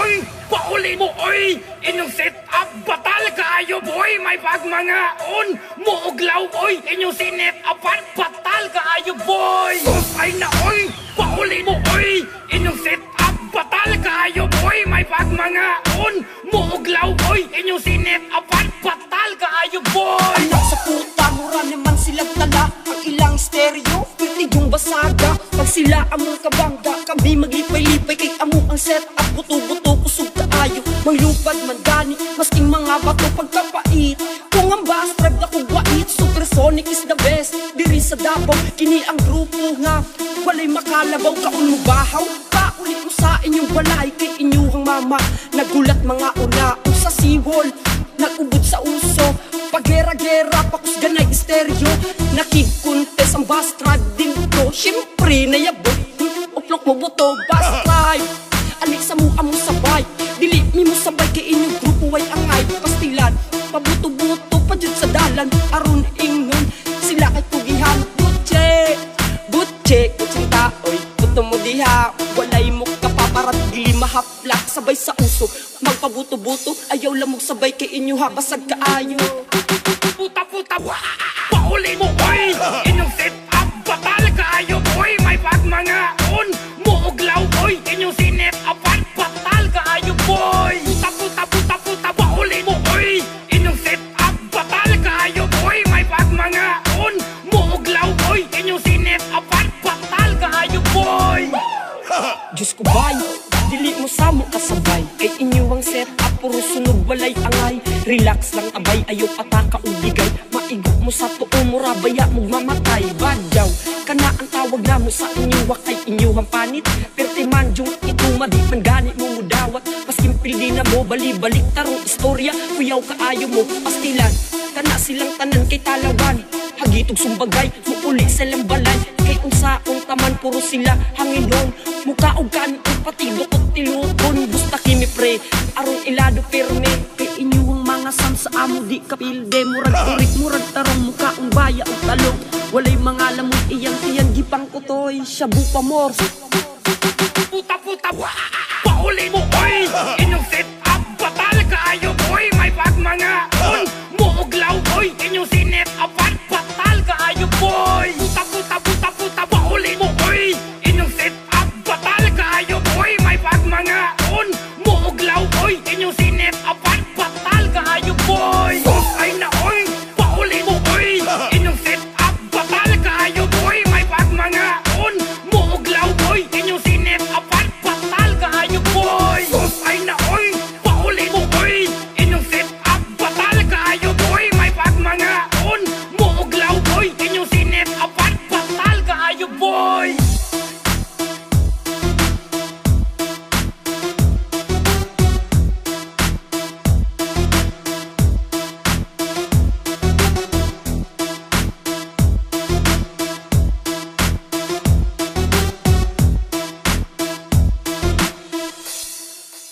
oy, pauli mo oy. Inyong set up batal kaayo boy, may pagmangaon muuglaw oy. Inyong sinet upan batal kaayo boy. Susay na oy, pauli mo oy. Inyong set up batal kaayo boy, may pagmangaon muuglaw oy. Inyong sinet upan batal kaayo boy. Anak sa puta, mura naman silang tala. Ang ilang stereo, pwede yung basaga. Pag sila among kabangga, kami maglipay-lipay. Kay amo ang set up, buto-buto, kusog kaayo. Manglupad man gani, masking mga bato pagkapait. Kung ang bass drive na kung wait, Supersonic is the best. Diri sa Davao, kini ang grupo nga walay makalabaw. Kaon mo bahaw, paulit mo sa inyong balay. Kay inyong mama, nagulat mga unaon sa seawall. Nag-ubod sa uso, pagera-gera, pakusganay stereo. Nakig-contest ang bass drive din to. Siyempre nayabot, uplok mo buto, bass drive. Alik sa mua mo sabay, dili mi mo sabay. Kay inyong grupo way angay, pastilan, pabuto-buto pa dyan sa dalan. Aron ingon, sila kay tugihan. Butche, butche, kutsang taoy, buto mo diha. Walay mo kapaparat, dili mahaplak, sabay sa uso. Magpabuto-buto, ayaw lamog sabay. Kay inyo ha, basag kaayo. Puta-puta, pauli mo oy. Inyong set up batal kaayo boy, may pagmangaon muuglaw oy. Inyong sinet upan batal kaayo boy. Puta-puta, pauli mo oy. Inyong set up batal kaayo boy, may pagmangaon muuglaw oy. Inyong sinet upan batal kaayo boy. Diyos ko bay, dili mo sa mo kasabay. Kay inyo ang set up, puro sunog walay angay. Relax lang abay, ayaw pataka ubigay. Maigo mo sa tuo mo, rabaya mong mamatay. Badyaw, kana ang tawag na mo sa inyo. Wakay inyo ang panit, perti manjong itumadi. Man ganit mo mudawat, paskim pildi na mo. Bali-balik tarong istorya, kuyaw kaayo mo. Pastilan, kana silang tanan kay talawan. Hagitog sumbagay, muuli silang balay. Kay unsaong taman, puro sila hanginon. Mukha o gani, pati dukot tilukon. Gusta kimi pre, arong ilado firme. Kay inyo ang mga sam sa amo di kapilde. Murag turik, murag tarong, mukha ang baya o talong. Walay mga lamon iyang tiyang gipang kutoy. Shabu pa mor. Puta-puta, pauli mo